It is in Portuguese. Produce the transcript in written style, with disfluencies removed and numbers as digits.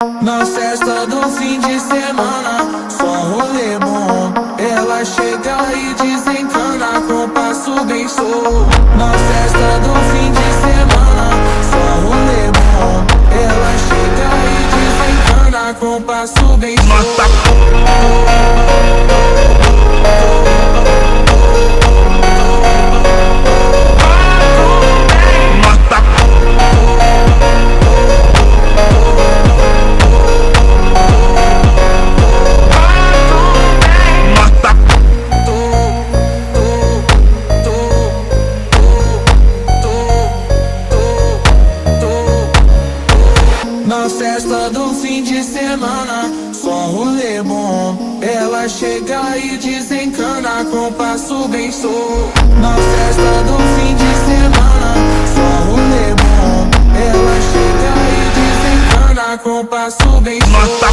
Na festa do fim de semana, só rolê bom. Ela chega e desencana com passo bem solto. Na festa do fim de semana, só rolê bom. Ela chega e desencana com passo bem solto. Na festa do fim de semana, só rolê bom. Ela chega e desencana com passo bem solto. Na festa do fim de semana, só rolê bom. Ela chega e desencana com passo bem solto.